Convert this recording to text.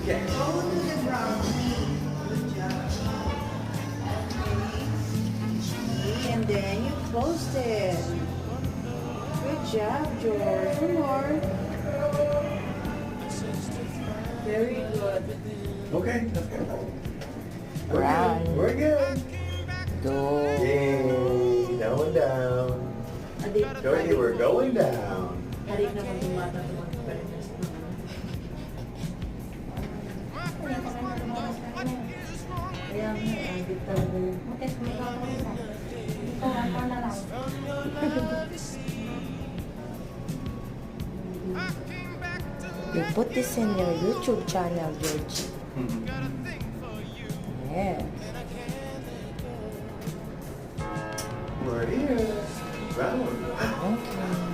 Okay. Go to the brownie. Good job. Okay. And then you close it. Good job, George. One more. Very good. Okay. Okay. Brown. We're good. Go. Yay. Going down. Georgie, we're going down. Adik naman yung mata naman. Kaya nga, adik talaga yun. You put this in your YouTube channel, Georgie. Yeah.